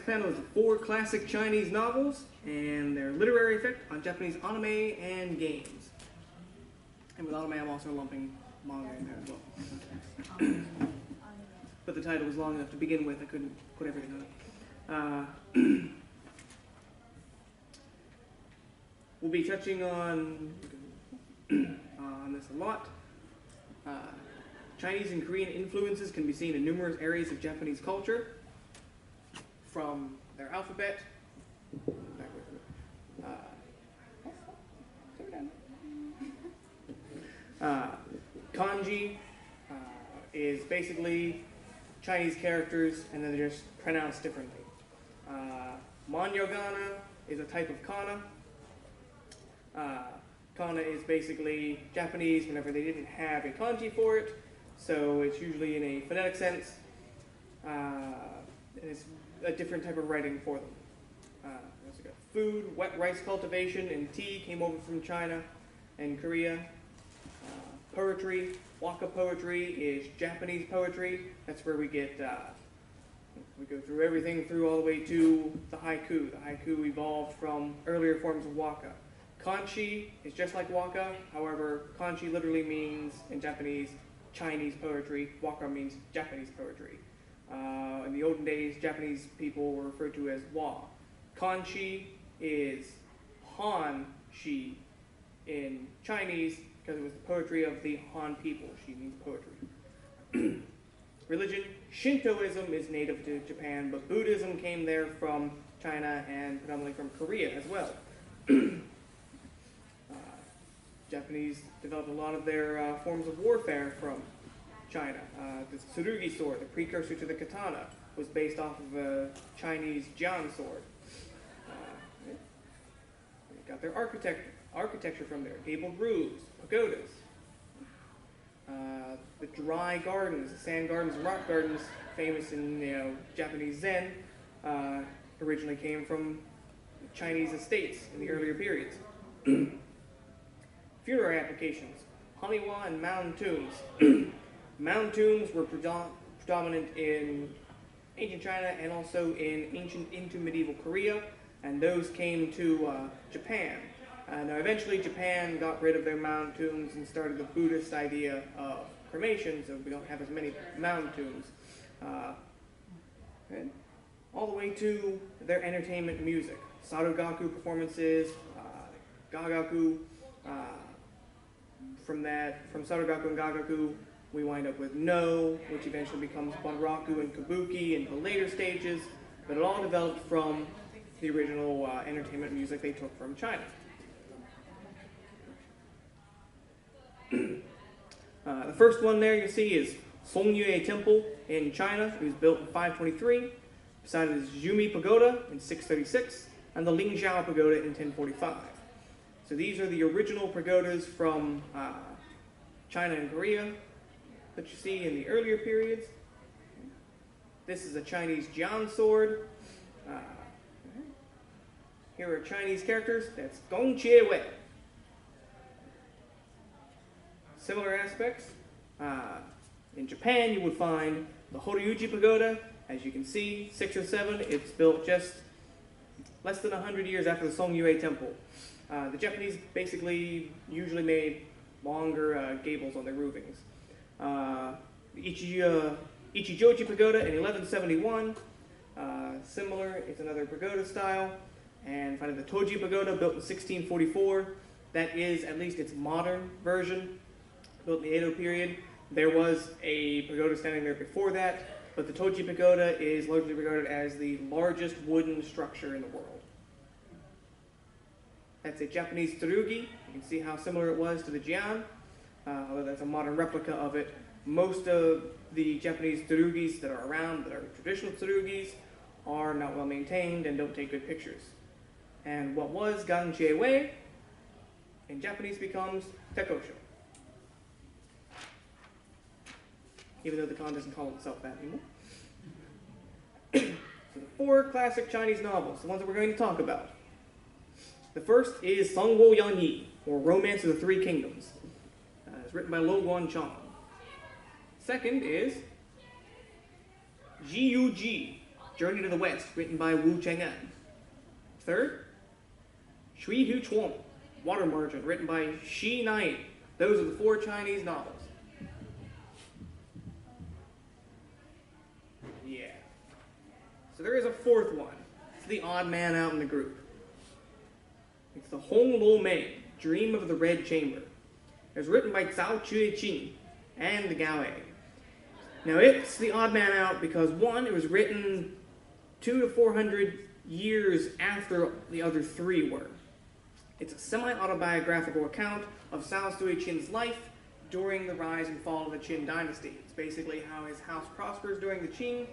panel is the 4 classic Chinese novels and their literary effect on Japanese anime and games. And with anime, I'm also lumping manga in there as well. But the title was long enough to begin with, I couldn't put everything on it. We'll be touching on this a lot. Chinese and Korean influences can be seen in numerous areas of Japanese culture, from their alphabet, kanji is basically Chinese characters and then they're just pronounced differently. Manyogana is a type of kana. Kana is basically Japanese whenever they didn't have a kanji for it, so it's usually in a phonetic sense. It's a different type of writing for them. Also got food, wet rice cultivation, and tea came over from China and Korea. Poetry, waka poetry is Japanese poetry. That's where we get, we go through everything through all the way to the haiku. The haiku evolved from earlier forms of waka. Kanchi is just like waka, however, kanchi literally means, in Japanese, Chinese poetry. Waka means Japanese poetry. In the olden days, Japanese people were referred to as wa. Kanchi is Han-shi in Chinese because it was the poetry of the Han people. Shi means poetry. Religion, Shintoism is native to Japan, but Buddhism came there from China and predominantly from Korea as well. Japanese developed a lot of their forms of warfare from China. The tsurugi sword, the precursor to the katana, was based off of a Chinese jian sword. They got their architecture from there, gabled roofs, pagodas. The dry gardens, the sand gardens and rock gardens, famous in Japanese Zen, originally came from Chinese estates in the earlier periods. Funerary applications, haniwa and mound tombs. Mound tombs were predominant in ancient China and also in ancient into medieval Korea, and those came to Japan. Now eventually Japan got rid of their mound tombs and started the Buddhist idea of cremation, so we don't have as many mound tombs. And all the way to their entertainment music. Gakkou performances, Gagaku. From Gakkou and Gagaku, we wind up with No, which eventually becomes Bunraku and Kabuki in the later stages, but it all developed from the original entertainment music they took from China. The first one there you see is Songyue Temple in China. It was built in 523. Beside it is Yumi Pagoda in 636, and the Lingzhou Pagoda in 1045. So these are the original pagodas from China and Korea that you see in the earlier periods. This is a Chinese jian sword. Here are Chinese characters. That's Gong Jie Wei. Similar aspects. In Japan, you would find the Horyuji Pagoda. As you can see, 6 or 7. It's built just less than 100 years after the Songyue Temple. The Japanese basically usually made longer gables on their roofings. Ichijoji Pagoda in 1171. Similar, it's another pagoda style. And finally the Toji Pagoda built in 1644. That is at least its modern version, built in the Edo period. There was a pagoda standing there before that, but the Toji Pagoda is largely regarded as the largest wooden structure in the world. That's a Japanese tsurugi. You can see how similar it was to the jian, although that's a modern replica of it. Most of the Japanese tsurugis that are around, that are traditional tsurugis, are not well maintained and don't take good pictures. And what was Gang Jie Wei in Japanese becomes Tekko. Even though the con doesn't call itself that anymore. So the 4 classic Chinese novels, the ones that we're going to talk about. The first is Songwo Yanyi, or Romance of the Three Kingdoms. It's written by Lo Guanchang. Second is Ji Yu Ji, Journey to the West, written by Wu Cheng'an. Third, Shui Hu Chuan, Water Margin, written by Shi Nai. Those are the 4 Chinese novels. Yeah. So there is a 4th one. It's the odd man out in the group. It's the Hong Lo Mei, Dream of the Red Chamber. It was written by Zhao Chueqin and the Gao A. Now it's the odd man out because 1, it was written 200 to 400 years after the other 3 were. It's a semi-autobiographical account of Zhao Xueqin's life during the rise and fall of the Qin dynasty. It's basically how his house prospers during the Qing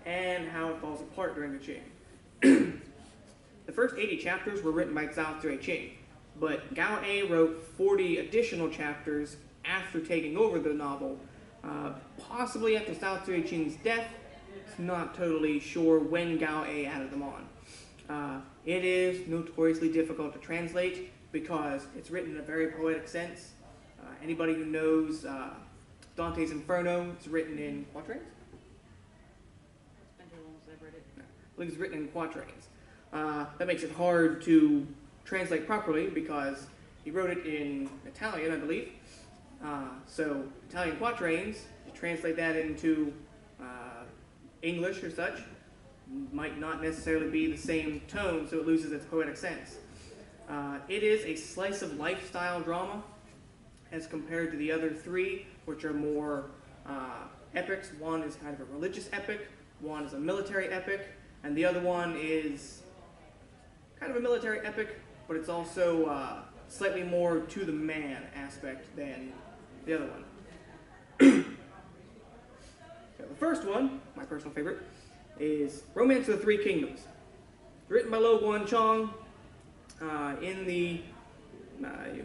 and how it falls apart during the Qing. The first 80 chapters were written by Zhao Xueqin, but Gao A wrote 40 additional chapters after taking over the novel, possibly after Zhao Xueqin's death. It's not totally sure when Gao A added them on. It is notoriously difficult to translate because it's written in a very poetic sense. Anybody who knows Dante's Inferno, it's written in quatrains? It's been too long since I've read it. I believe it's written in quatrains. That makes it hard to translate properly because he wrote it in Italian, I believe. So Italian quatrains, you translate that into English or such, might not necessarily be the same tone, so it loses its poetic sense. It is a slice of lifestyle drama as compared to the other 3, which are more epics. One is kind of a religious epic, one is a military epic, and the other one is kind of a military epic, but it's also slightly more to the man aspect than the other one. So the first one, my personal favorite, is Romance of the 3 Kingdoms. Written by Lo Guanchong in the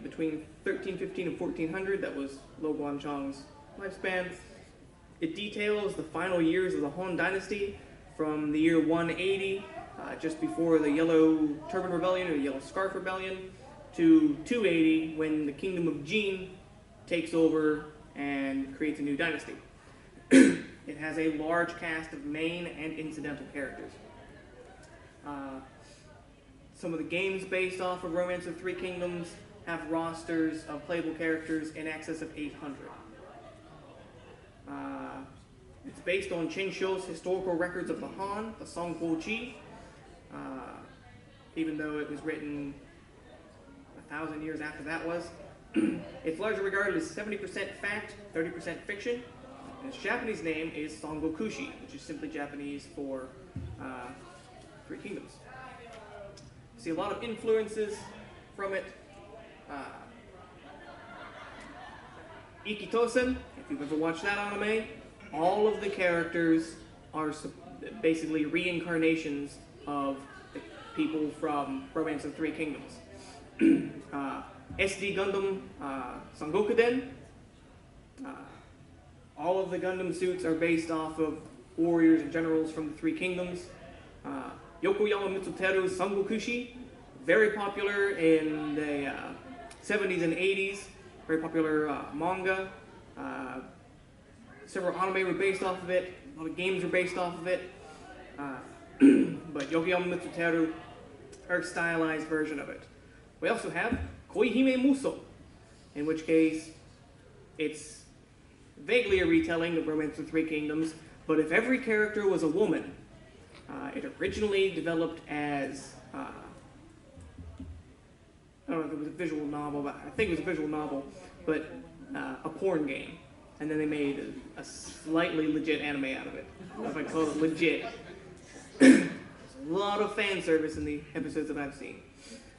between 1315 and 1400. That was Lo Guanchong's lifespan. It details the final years of the Han Dynasty from the year 180, just before the Yellow Turban Rebellion or the Yellow Scarf Rebellion, to 280 when the Kingdom of Jin takes over and creates a new dynasty. It has a large cast of main and incidental characters. Some of the games based off of Romance of 3 Kingdoms have rosters of playable characters in excess of 800. It's based on Chen Qiu's historical records of the Han, the Song Ji, even though it was written 1,000 years after that was. It's largely regarded as 70% fact, 30% fiction. And its Japanese name is Songokushi, which is simply Japanese for 3 Kingdoms. See a lot of influences from it. Ikitosen, if you've ever watched that anime, all of the characters are basically reincarnations of the people from Romance of 3 Kingdoms. SD Gundam Sangokuden. All of the Gundam suits are based off of warriors and generals from the 3 Kingdoms. Yokoyama Mitsuteru's Sangokushi, very popular in the 70s and 80s, very popular manga. Several anime were based off of it, a lot of games were based off of it. But Yokoyama Mitsuteru, her stylized version of it. We also have Koihime Muso, in which case it's vaguely a retelling of Romance of 3 Kingdoms, but if every character was a woman, it originally developed as, I don't know if it was a visual novel, but I think it was a visual novel, but a porn game. And then they made a slightly legit anime out of it. If I call it legit. There's a lot of fan service in the episodes that I've seen.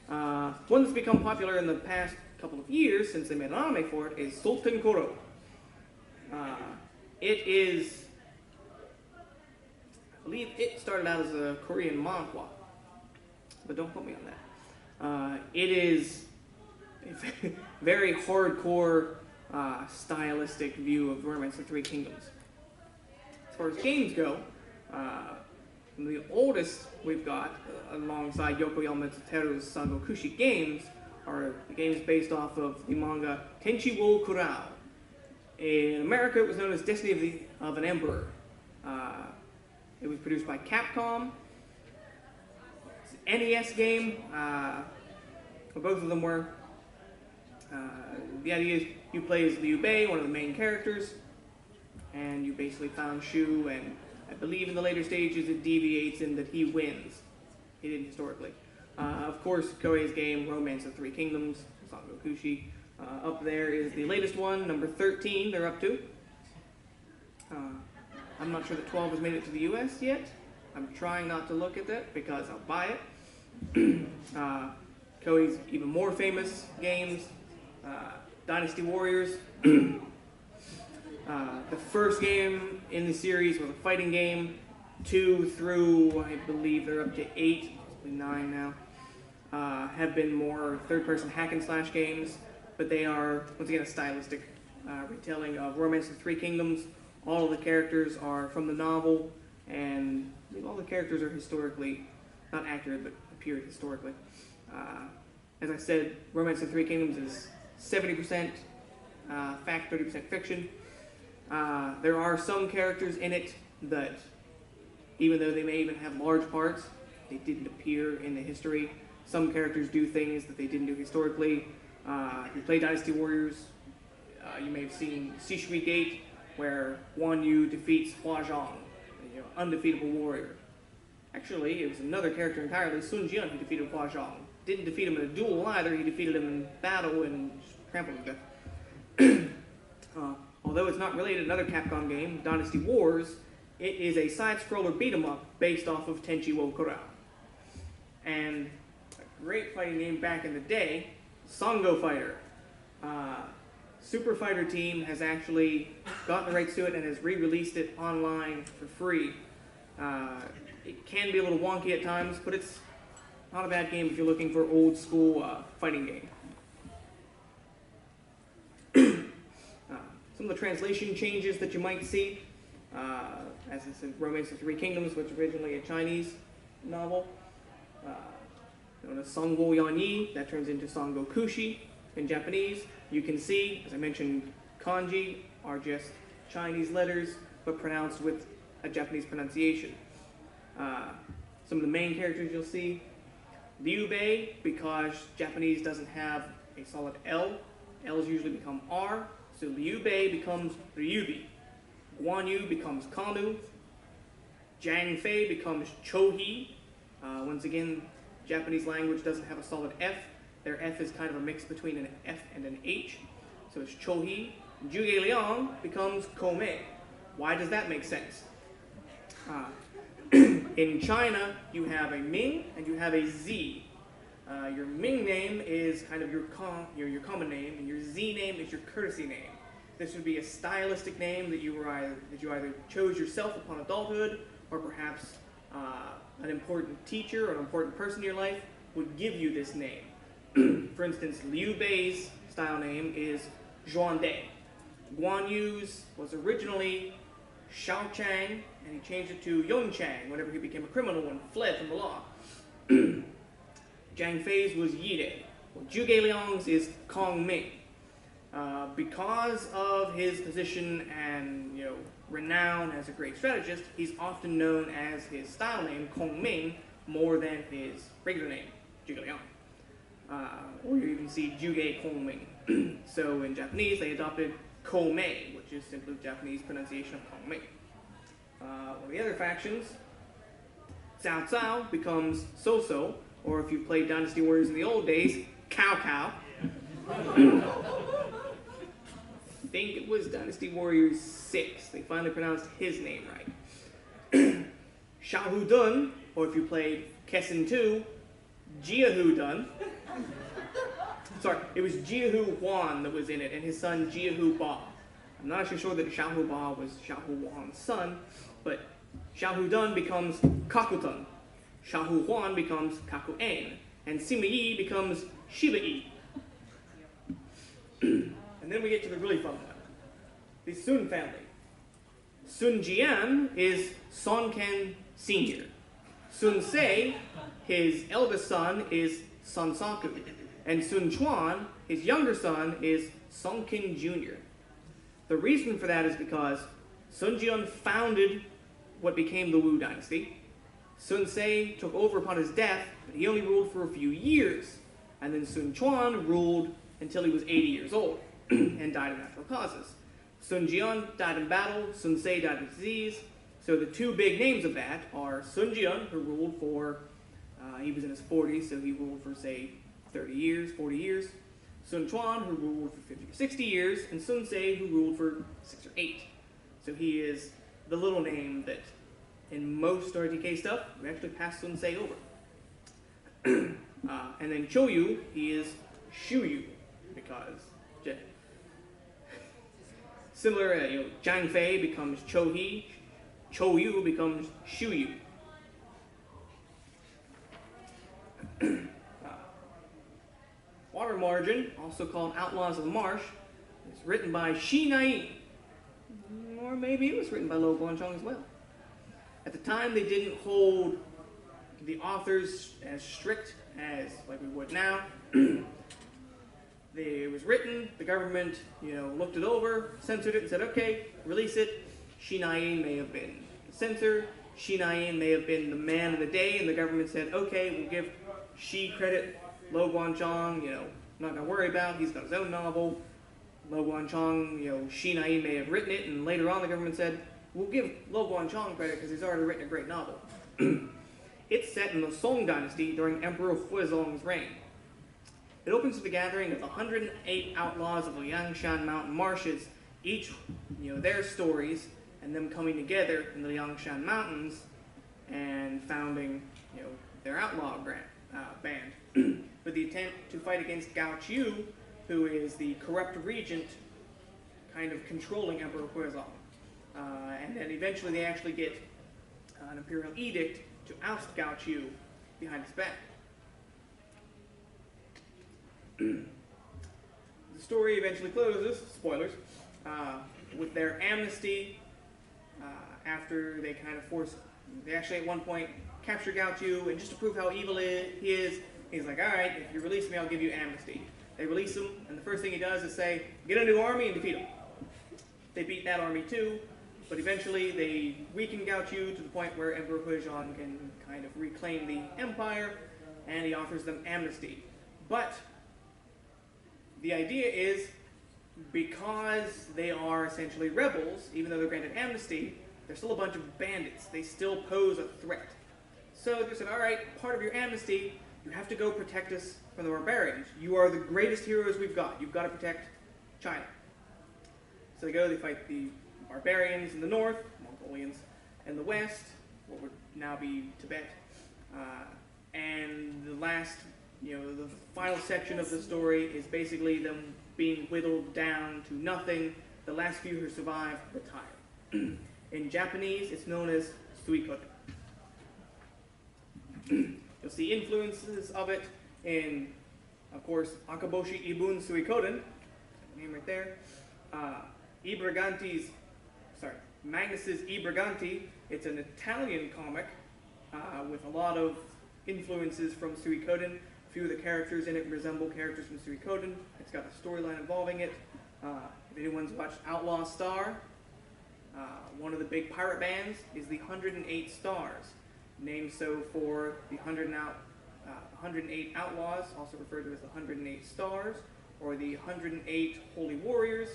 One that's become popular in the past couple of years, since they made an anime for it, is Sultan Koro. It is, I believe it started out as a Korean manhwa, but don't quote me on that. It is a very hardcore, stylistic view of Romance of 3 Kingdoms. As far as games go, the oldest we've got, alongside Yokoyama Mitsuteru's Sangokushi games, are the games based off of the manga Tenchi wo Kurao. In America, it was known as Destiny of an Emperor. It was produced by Capcom. It's an NES game. Both of them were. The idea is you play as Liu Bei, one of the main characters, and you basically found Shu, and I believe in the later stages it deviates in that he wins. He didn't historically. Of course, Koei's game, Romance of Three Kingdoms, Sango Kushi. Up there is the latest one, number 13 they're up to. I'm not sure that 12 has made it to the US yet. I'm trying not to look at that because I'll buy it. Koei's even more famous games, Dynasty Warriors. The first game in the series was a fighting game. 2 through, I believe they're up to 8, possibly 9 now, have been more third-person hack-and-slash games, but they are, once again, a stylistic retelling of Romance of Three Kingdoms. All of the characters are from the novel, and all the characters are historically, not accurate, but appeared historically. As I said, Romance of Three Kingdoms is 70% fact, 30% fiction. There are some characters in it that, even though they may even have large parts, they didn't appear in the history. Some characters do things that they didn't do historically. If you play Dynasty Warriors, you may have seen Sishui Gate, where Guan Yu defeats Hua Zhang, undefeatable warrior. Actually, it was another character entirely, Sun Jian, who defeated Hua Zhang. Didn't defeat him in a duel either, he defeated him in battle and trampled him to death. Although it's not related to another Capcom game, Dynasty Wars, it is a side-scroller beat-em-up based off of Tenchi wo Kura. And a great fighting game back in the day, Songo Fighter. Super Fighter Team has actually gotten the rights to it and has re-released it online for free. It can be a little wonky at times, but it's not a bad game if you're looking for old school fighting game. Some of the translation changes that you might see, as I said, Romance of Three Kingdoms, which was originally a Chinese novel, known as Songwo Yanyi, that turns into Sango Kushi in Japanese. You can see, as I mentioned, kanji are just Chinese letters, but pronounced with a Japanese pronunciation. Some of the main characters you'll see, Liu Bei, because Japanese doesn't have a solid L, L's usually become R, so Liu Bei becomes Ryubi. Guan Yu becomes Kanu. Zhang Fei becomes Chohi. Once again, Japanese language doesn't have a solid F. Their F is kind of a mix between an F and an H, so it's Chohi. Zhuge Liang becomes Kome. Why does that make sense? In China, you have a Ming and you have a Z. Your Ming name is kind of your common name, and your Z name is your courtesy name. This would be a stylistic name that you either chose yourself upon adulthood, or perhaps an important teacher or an important person in your life would give you this name. For instance, Liu Bei's style name is Zhuande. Guan Yu's was originally Shao Chang, and he changed it to Yong Chang whenever he became a criminal and fled from the law. Zhang Fei's was Yide. Well, Zhuge Liang's is Kong Ming. Because of his position and renown as a great strategist, he's often known as his style name, Kong Ming, more than his regular name, Zhuge Liang. Or you even see Zhuge Kong Ming. So in Japanese, they adopted Komei, which is simply the Japanese pronunciation of Kong Ming. One of the other factions, Cao Cao becomes So-So, or if you played Dynasty Warriors in the old days, Cao Cao. I think it was Dynasty Warriors 6. They finally pronounced his name right. Xiaohu Dun, or if you played Kessen 2, Jiahu Dun. Sorry, it was Jiahu Huan that was in it, and his son Jiahu Ba. I'm not actually sure that Xiaohu Ba was Xiaohu Huan's son, but Xiaohu Dun becomes Kakutun. Xiaohu Huan becomes Kaku-en, and Sima Yi becomes Shiba Yi. And then we get to the really fun one, the Sun family. Sun Jian is Son Ken Sr. Sun Se, his eldest son, is Sun Saku. And Sun Chuan, his younger son, is Sun Ken Jr. The reason for that is because Sun Jian founded what became the Wu dynasty. Sun Ce took over upon his death, but he only ruled for a few years. And then Sun Quan ruled until he was 80 years old and died of natural causes. Sun Jian died in battle, Sun Ce died of disease. So the two big names of that are Sun Jian, who ruled for, he was in his 40s, so he ruled for, say, 30 years, 40 years. Sun Quan, who ruled for 50 or 60 years, and Sun Ce, who ruled for 6 or 8. So he is the little name that, in most RTK stuff, we actually pass Sun Ce over. And then Chouyu, he is Shuyu, because similar, Zhang Fei becomes Chouhi, Chouyu becomes Shuyu. Water Margin, also called Outlaws of the Marsh, is written by Shi Nai, or maybe it was written by Lo Guanzhong as well. At the time, they didn't hold the authors as strict as like we would now. It was written, the government, looked it over, censored it, and said, okay, release it. Shi Nai may have been the censor. Shi Nai may have been the man of the day, and the government said, okay, we'll give Shi credit. Lo Guanzhong, not gonna worry about. He's got his own novel. Lo Guanzhong, Shi Nai may have written it, and later on the government said, we'll give Lo Guanzhong credit because he's already written a great novel. It's set in the Song dynasty during Emperor Huizong's reign. It opens with the gathering of the 108 outlaws of the Yangshan mountain marshes, each, their stories, and them coming together in the Yangshan mountains and founding, their outlaw band, with the attempt to fight against Gao Qiu, who is the corrupt regent, kind of controlling Emperor Huizong. And then eventually they actually get an imperial edict to oust Gao Qiu behind his back. The story eventually closes, spoilers, with their amnesty after they kind of they actually at one point capture Gao Qiu, and just to prove how evil he is, he's like, alright, if you release me, I'll give you amnesty. They release him, and the first thing he does is say, get a new army and defeat him. They beat that army too, but eventually they weaken Gao Qiu to the point where Emperor Huizong can kind of reclaim the empire, and he offers them amnesty. But the idea is, because they are essentially rebels, even though they're granted amnesty, they're still a bunch of bandits. They still pose a threat. So they said, alright, part of your amnesty, you have to go protect us from the barbarians. You are the greatest heroes we've got. You've got to protect China. So they go, they fight the barbarians in the north, Mongolians in the west, what would now be Tibet. And the last, the final section of the story is basically them being whittled down to nothing. The last few who survive retire. In Japanese, it's known as suikoden. You'll see influences of it in, of course, Akaboshi Ibun Suikoden, name right there. Magnus's I Briganti. It's an Italian comic with a lot of influences from Suikoden. A few of the characters in it resemble characters from Suikoden. It's got a storyline involving it. If anyone's watched Outlaw Star, one of the big pirate bands is the 108 Stars, named so for the 108 outlaws, also referred to as the 108 Stars, or the 108 Holy Warriors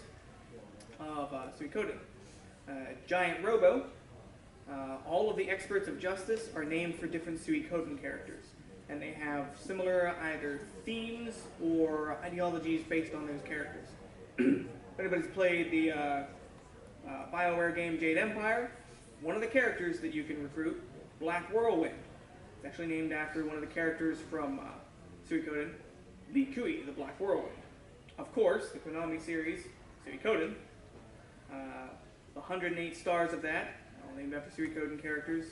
of Suikoden. Giant Robo, all of the experts of justice are named for different Suikoden characters, and they have similar either themes or ideologies based on those characters. If anybody's played the BioWare game Jade Empire, one of the characters that you can recruit, Black Whirlwind. It's actually named after one of the characters from Suikoden, the Huey, the Black Whirlwind. Of course, the Konami series, Suikoden, the 108 stars of that, all named after Suikoden characters.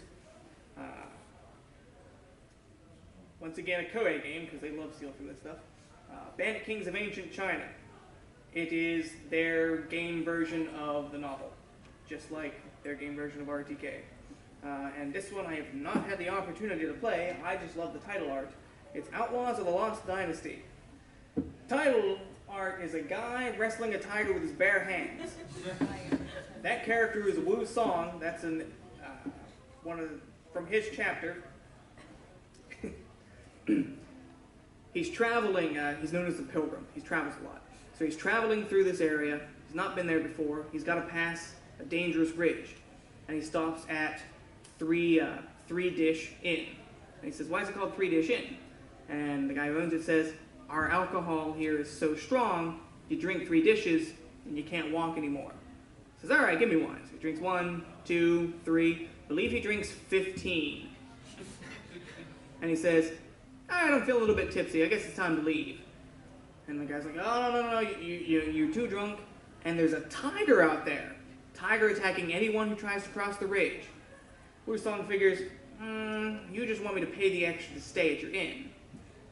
Once again, a Koei game, because they love stealing from this stuff. Bandit Kings of Ancient China. It is their game version of the novel, just like their game version of RTK. And this one I have not had the opportunity to play. I just love the title art. It's Outlaws of the Lost Dynasty. Title art is a guy wrestling a tiger with his bare hands. That character is Wu Song. That's an from his chapter. He's traveling, he's known as the Pilgrim. He travels a lot. So he's traveling through this area. He's not been there before. He's got to pass a dangerous ridge. And he stops at Three Dish Inn. And he says, why is it called 3 Dish Inn? And the guy who owns it says, our alcohol here is so strong, you drink 3 dishes and you can't walk anymore. He says, all right, give me one. So he drinks 1, 2, 3. I believe he drinks 15. And he says, all right, I'm feeling a little bit tipsy. I guess it's time to leave. And the guy's like, oh, no, you're too drunk. And there's a tiger out there. Tiger attacking anyone who tries to cross the ridge. Wusong figures, you just want me to pay the extra to stay at your inn.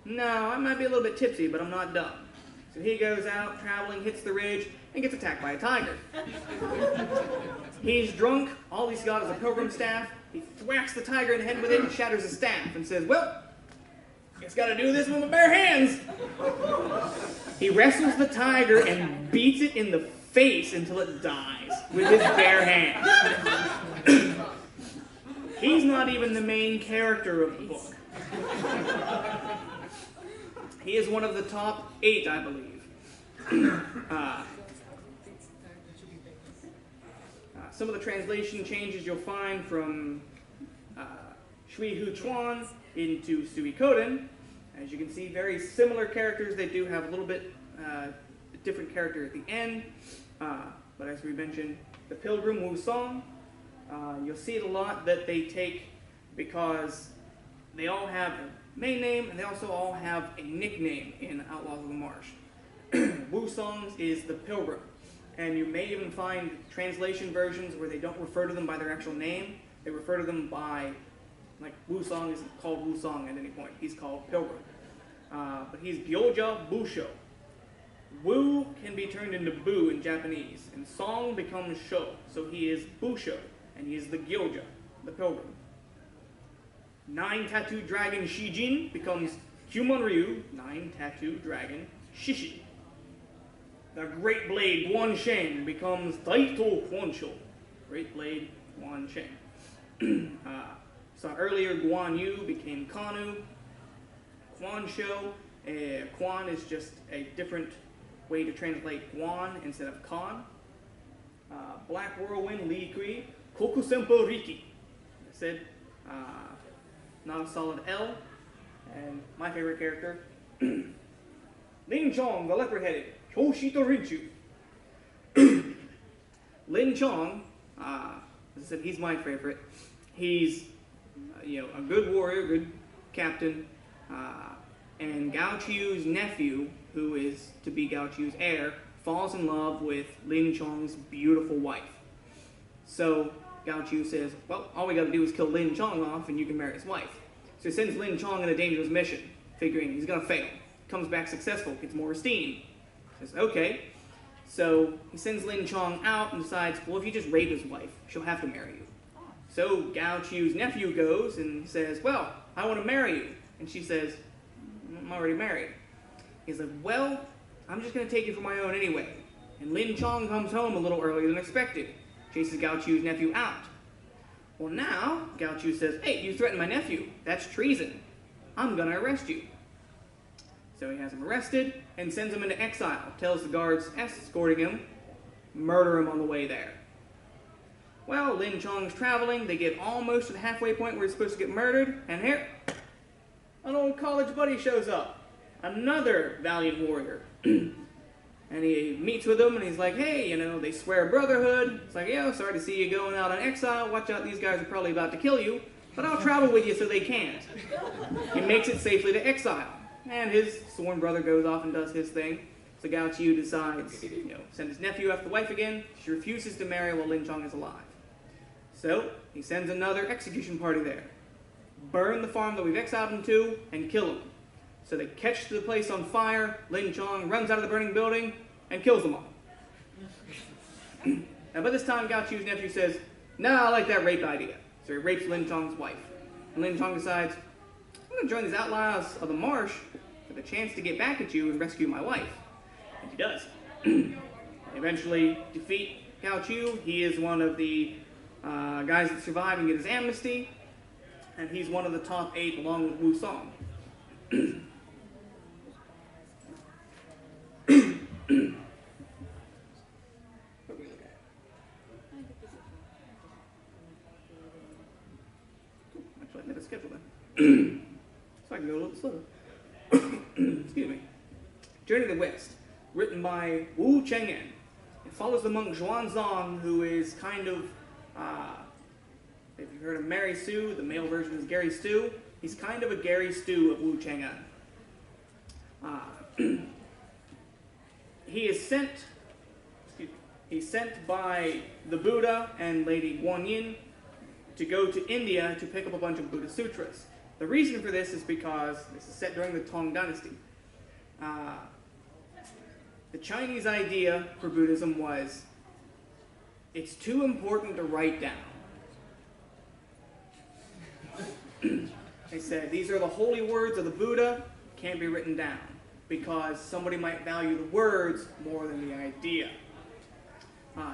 No, I might be a little bit tipsy, but I'm not dumb. So he goes out, traveling, hits the ridge, and gets attacked by a tiger. He's drunk. All he's got is a pilgrim staff. He thwacks the tiger in the head with it and shatters his staff and says, well, guess gotta do this with my bare hands. He wrestles the tiger and beats it in the face until it dies with his bare hands. He's not even the main character of the book. He is one of the top 8, I believe. Some of the translation changes you'll find from Shui Hu Chuan into Sui Koden. As you can see, very similar characters. They do have a little bit different character at the end. But as we mentioned, the Pilgrim Wu Song, you'll see it a lot that they take because they all have a main name and they also all have a nickname in Outlaws of the Marsh. Wu Songs is the Pilgrim. And you may even find translation versions where they don't refer to them by their actual name. They refer to them by, like, Wu Song isn't called Wu Song at any point. He's called Pilgrim. But he's Gyoja Busho. Wu can be turned into Bu in Japanese, and Song becomes Sho. So he is Busho, and he is the Gyoja, the Pilgrim. 9-tattooed dragon Shijin becomes Human-Ryu, 9-tattooed dragon Shishi. The Great Blade Guan Shen becomes Daito Quansho, Great Blade Guan Shen. Saw earlier Guan Yu became Kanu. Quansho, Quan is just a different way to translate Guan instead of Khan. Black Whirlwind Li Kui, Kokusenpo Riki. I said, not a solid L. And my favorite character, Lin Chong, the leopard-headed, Kyoshito Rinchu. Lin Chong, as I said, he's my favorite. He's, a good warrior, good captain, and Gao Qiu's nephew, who is to be Gao Qiu's heir, falls in love with Lin Chong's beautiful wife. So Gao Qiu says, well, all we gotta do is kill Lin Chong off and you can marry his wife. So he sends Lin Chong on a dangerous mission, figuring he's gonna fail. Comes back successful, gets more esteem. Says, okay. So he sends Lin Chong out and decides, well, if you just rape his wife, she'll have to marry you. So Gao Qiu's nephew goes and says, well, I want to marry you. And she says, I'm already married. He's like, well, I'm just going to take you for my own anyway. And Lin Chong comes home a little earlier than expected. Chases Gao Qiu's nephew out. Well, now, Gao Qiu says, hey, you threatened my nephew. That's treason. I'm going to arrest you. So he has him arrested and sends him into exile. Tells the guards escorting him, murder him on the way there. Well, Lin Chong's traveling. They get almost to the halfway point where he's supposed to get murdered. And here, an old college buddy shows up. Another valiant warrior. And he meets with him and he's like, hey, they swear brotherhood. It's like, yeah, sorry to see you going out on exile. Watch out, these guys are probably about to kill you. But I'll travel with you so they can't. He makes it safely to exile. And his sworn brother goes off and does his thing. So Gao Qiu decides, send his nephew after the wife again. She refuses to marry while Lin Chong is alive. So he sends another execution party there. Burn the farm that we've exiled him to and kill him. So they catch the place on fire. Lin Chong runs out of the burning building and kills them all. Now by this time, Gao Qiu's nephew says, nah, I like that rape idea. So he rapes Lin Chong's wife. And Lin Chong decides, I'm going to join these outlaws of the marsh for the chance to get back at you and rescue my wife. And he does. Eventually defeat Gao Qiu. He is one of the guys that survive and get his amnesty, and he's one of the top 8 along with Wu Song. Actually, I made a schedule then. So I can go a little slower. Excuse me. Journey to the West, written by Wu Cheng'en. It follows the monk Xuanzang, who is kind of, if you've heard of Mary Sue, the male version is Gary Stu. He's kind of a Gary Stu of Wu Cheng'en. He is sent, he's sent by the Buddha and Lady Guanyin to go to India to pick up a bunch of Buddha sutras. The reason for this is because this is set during the Tang Dynasty. The Chinese idea for Buddhism was, it's too important to write down. They said, these are the holy words of the Buddha, can't be written down, because somebody might value the words more than the idea.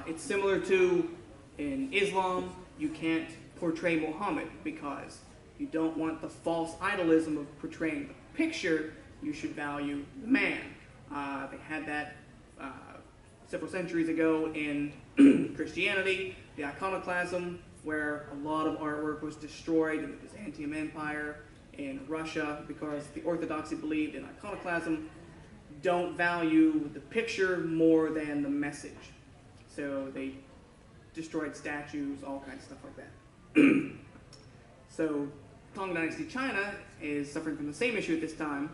It's similar to, in Islam, you can't portray Muhammad, because you don't want the false idolism of portraying the picture, you should value the man. They had that several centuries ago in Christianity, the iconoclasm, where a lot of artwork was destroyed in the Byzantium Empire, in Russia, because the Orthodoxy believed in iconoclasm, don't value the picture more than the message. So they destroyed statues, all kinds of stuff like that. So Tang Dynasty China is suffering from the same issue at this time.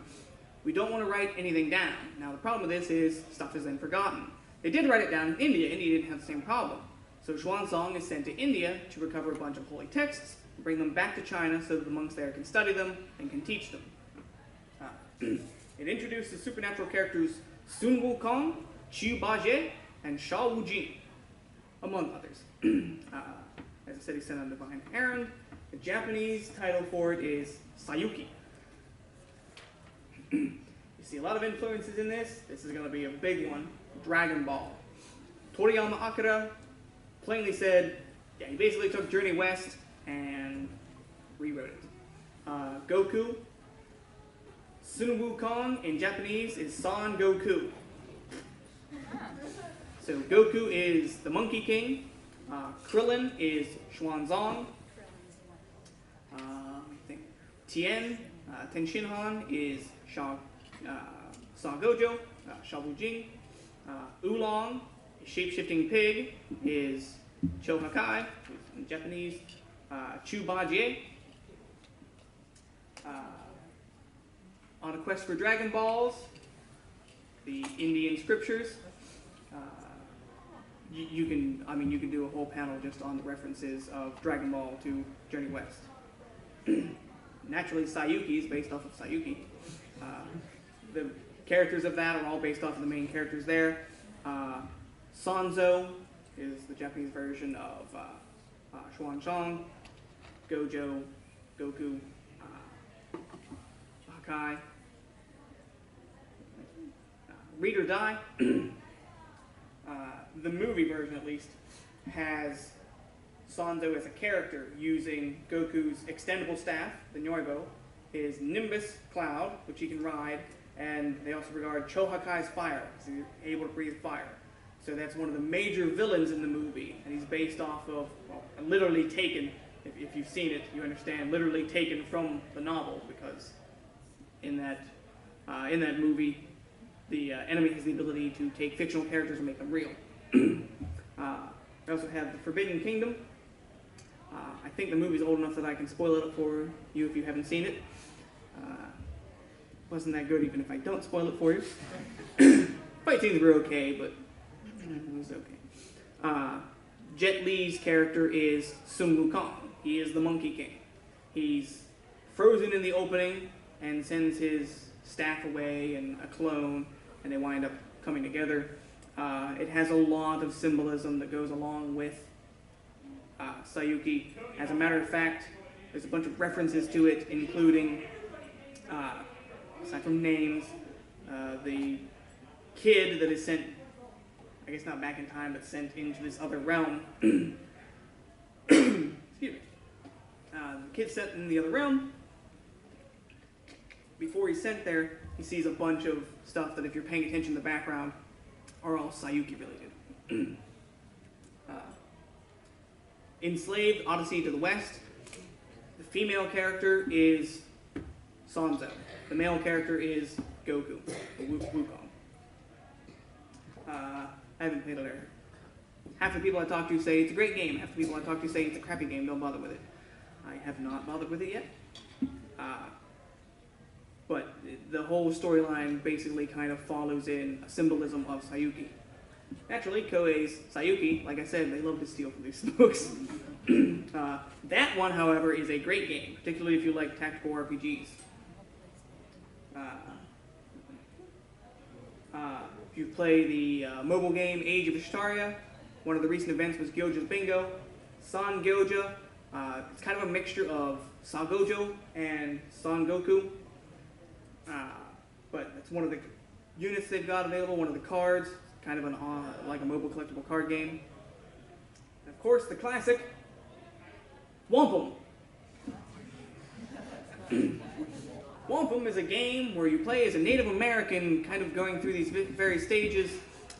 We don't want to write anything down. Now the problem with this is stuff is then forgotten. They did write it down in India. India didn't have the same problem. So Xuanzang is sent to India to recover a bunch of holy texts, bring them back to China so that the monks there can study them and can teach them. It introduced the supernatural characters Sun Wukong, Qiu Bajie, and Sha Wujing, among others. As I said, he sent on a divine errand. The Japanese title for it is Sayuki. You see a lot of influences in this. This is going to be a big one. Dragon Ball. Toriyama Akira plainly said, yeah, he basically took Journey West and rewrote it. Goku. Sun Wukong in Japanese is Son Goku. So Goku is the Monkey King. Krillin is Xuanzang. Tien Shinhan is Sha Gojo, Sha Wujing. Oolong, a shape-shifting pig, is Cho Hakai, in Japanese. Chu Bajie. On a quest for Dragon Balls, the Indian scriptures. You can do a whole panel just on the references of Dragon Ball to Journey West. Naturally, Sayuki is based off of Sayuki. The characters of that are all based off of the main characters there. Sanzo is the Japanese version of Xuanzang. Gojo, Goku, Hakai. Read or Die. The movie version, at least, has Sanzo as a character using Goku's extendable staff, the Nyoibo, his Nimbus cloud, which he can ride, and they also regard Cho Hakai's fire, because he's able to breathe fire. So that's one of the major villains in the movie, and he's based off of, well, literally taken, if you've seen it, you understand, literally taken from the novel, because in that movie, the enemy has the ability to take fictional characters and make them real. I also have The Forbidden Kingdom. I think the movie's old enough that I can spoil it for you if you haven't seen it. Wasn't that good even if I don't spoil it for you. Fight scenes were okay, but it was okay. Jet Li's character is Sun Wukong. He is the Monkey King. He's frozen in the opening and sends his staff away and a clone, and they wind up coming together. It has a lot of symbolism that goes along with Sayuki. As a matter of fact, there's a bunch of references to it, including, aside from names, the kid that is sent, I guess not back in time, but sent into this other realm. kid's set in the other realm. Before he's sent there, he sees a bunch of stuff that, if you're paying attention in the background, are all Sayuki related. Enslaved, Odyssey to the West. The female character is Sanzo. The male character is Goku, or Wukong. I haven't played it ever. Half the people I talk to say it's a great game. Half the people I talk to say it's a crappy game. Don't bother with it. I have not bothered with it yet. But the whole storyline basically kind of follows in a symbolism of Sayuki. Naturally, Koei's Sayuki, like I said, they love to steal from these folks. That one, however, is a great game, particularly if you like tactical RPGs. If you play the mobile game Age of Ishtaria, one of the recent events was Gyoja's Bingo. San Gyoja, it's kind of a mixture of Sagojo and Son Goku. But it's one of the units they've got available, one of the cards, kind of like a mobile collectible card game. And of course, the classic, Wampum. Wampum is a game where you play as a Native American, kind of going through these various stages.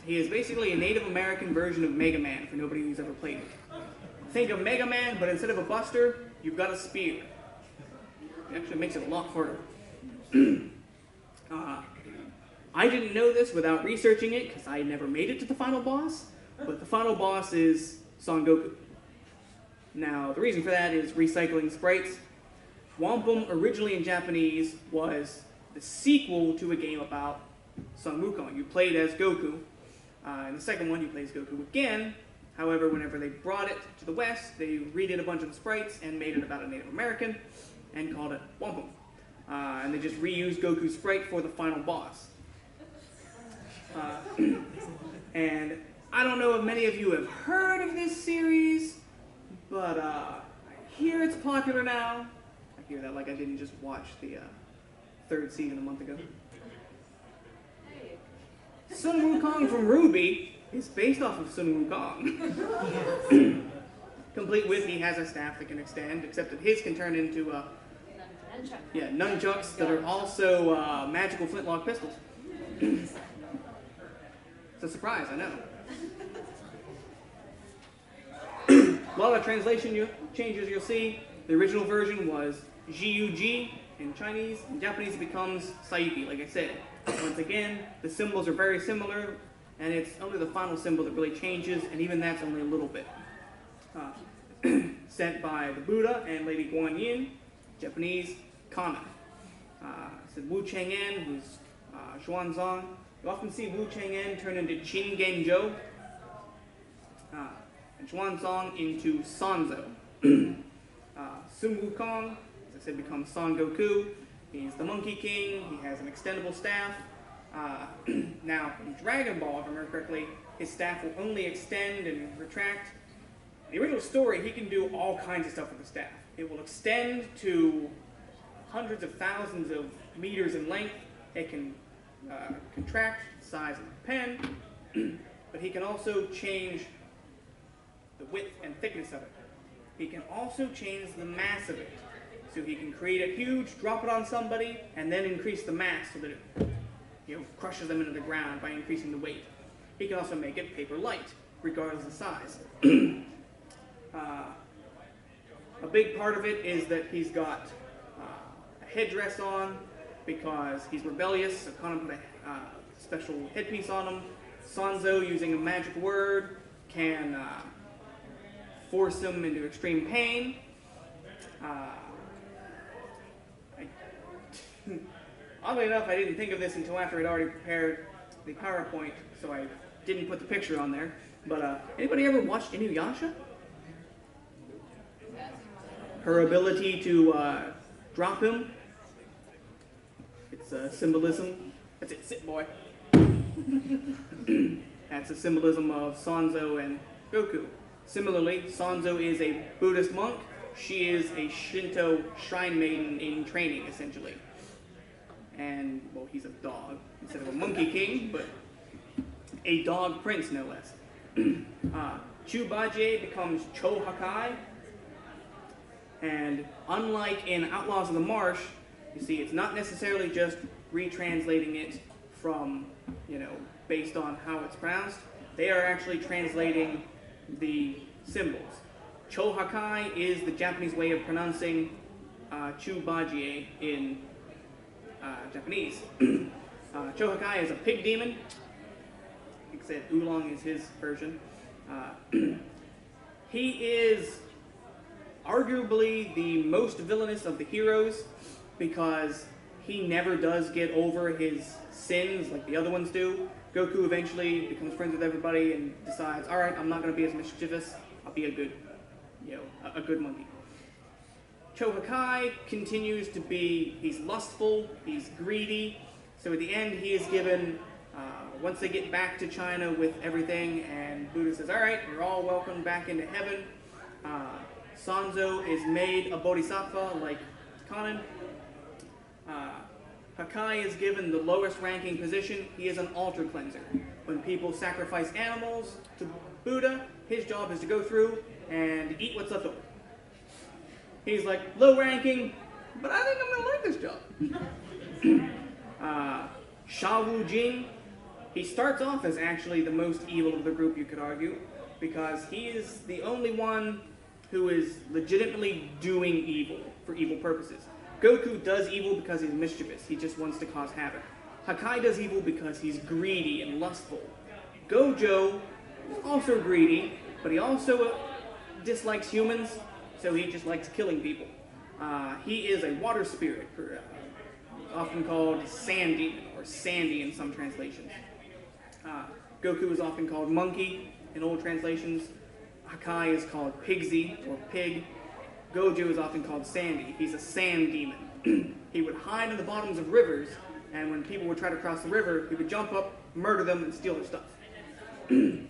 He is basically a Native American version of Mega Man, for nobody who's ever played it. Think of Mega Man, but instead of a buster, you've got a spear. It actually makes it a lot harder. I didn't know this without researching it, because I never made it to the final boss, but the final boss is Son Goku. Now, the reason for that is recycling sprites. Wampum, originally in Japanese, was the sequel to a game about Son Wukong. You played as Goku. In the second one, you played as Goku again. However, whenever they brought it to the West, they redid a bunch of the sprites and made it about a Native American and called it Wampum. And they just reused Goku's sprite for the final boss. And I don't know if many of you have heard of this series, but I hear it's popular now. I hear that like I didn't just watch the third season a month ago. Sun Wukong from Ruby is based off of Sun Wukong. Complete with, he has a staff that can extend, except that his can turn into nunchucks that are also magical flintlock pistols. It's a surprise, I know. A lot of translation changes you'll see. The original version was G-U-G in Chinese. In Japanese it becomes Sayuki, like I said. Once again, the symbols are very similar, and it's only the final symbol that really changes, and even that's only a little bit. Sent by the Buddha and Lady Guan Yin, Japanese, Kana. Said Wu Chang'an, who's Xuanzang. You often see Wu Chang'an turn into Qin Genzhou, and Xuanzang into Sanzo. Sun Wukong, as I said, becomes Son Goku. He's the Monkey King. He has an extendable staff. Now, in Dragon Ball, if I remember correctly, his staff will only extend and retract. In the original story, he can do all kinds of stuff with the staff. It will extend to hundreds of thousands of meters in length. It can contract the size of a pen, but he can also change the width and thickness of it. He can also change the mass of it. So he can create a huge, drop it on somebody, and then increase the mass so that it crushes them into the ground by increasing the weight. He can also make it paper light, regardless of size. A big part of it is that he's got a headdress on because he's rebellious, so Kana put a special headpiece on him. Sanzo, using a magic word, can force him into extreme pain. Oddly enough, I didn't think of this until after I'd already prepared the PowerPoint, so I didn't put the picture on there. But anybody ever watched Inuyasha? Her ability to drop him. It's a symbolism. That's it, sit boy. That's a symbolism of Sanzo and Goku. Similarly, Sanzo is a Buddhist monk. She is a Shinto shrine maiden in training, essentially. And, well, he's a dog instead of a monkey king, but a dog prince, no less. Chubaji becomes Cho Hakai. And unlike in Outlaws of the Marsh, you see, it's not necessarily just retranslating it from, based on how it's pronounced. They are actually translating the symbols. Chohakai is the Japanese way of pronouncing Chubajie in Japanese. Chohakai is a pig demon. Like I said, Oolong is his version. He is arguably the most villainous of the heroes because he never does get over his sins like the other ones do. Goku eventually becomes friends with everybody and decides, all right, I'm not going to be as mischievous. I'll be a good, a good monkey. Chohakai continues to be, he's lustful, he's greedy. So at the end, he is given, once they get back to China with everything, and Buddha says, all right, you're all welcome back into heaven. Sanzo is made a bodhisattva like Kanen. Hakai is given the lowest ranking position. He is an altar cleanser. When people sacrifice animals to Buddha, his job is to go through and eat what's left over. He's like, low ranking, but I think I'm going to like this job. Sha Wu Jing, he starts off as actually the most evil of the group, you could argue, because he is the only one who is legitimately doing evil for evil purposes. Goku does evil because he's mischievous. He just wants to cause havoc. Hakai does evil because he's greedy and lustful. Gojo is also greedy, but he also dislikes humans, so he just likes killing people. He is a water spirit, often called Sand Demon, or Sandy in some translations. Goku is often called Monkey in old translations. Hakai is called Pigsy, or Pig. Gojo is often called Sandy. He's a sand demon. He would hide in the bottoms of rivers, and when people would try to cross the river, he would jump up, murder them, and steal their stuff. He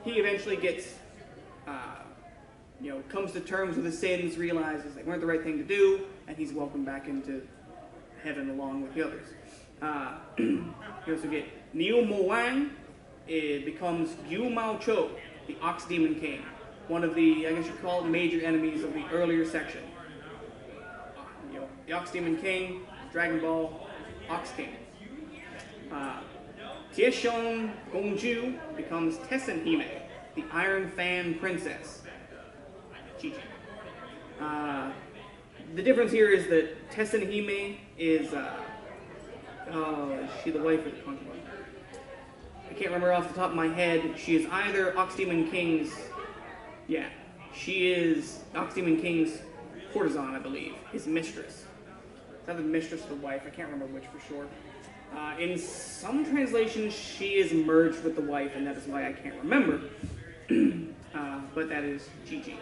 eventually gets, comes to terms with his sins, realizes they weren't the right thing to do, and he's welcomed back into heaven along with the others. You also get Niu Mo Wang. It becomes Yu Mao Cho, the Ox Demon King. One of the, I guess you'd call it, major enemies of the earlier section. The Ox Demon King, Dragon Ball, Ox King. Tieshon Gongju becomes Tessen Hime, the Iron Fan Princess. Chi-Chi. The difference here is that Tessen Hime is, is she the wife or the concubine? I can't remember off the top of my head. She is either Ox Demon King's, she is Ox Demon King's courtesan, I believe, his mistress. It's either the mistress or the wife, I can't remember which for sure. In some translations, she is merged with the wife, and that is why I can't remember. But that is Chi-Chi.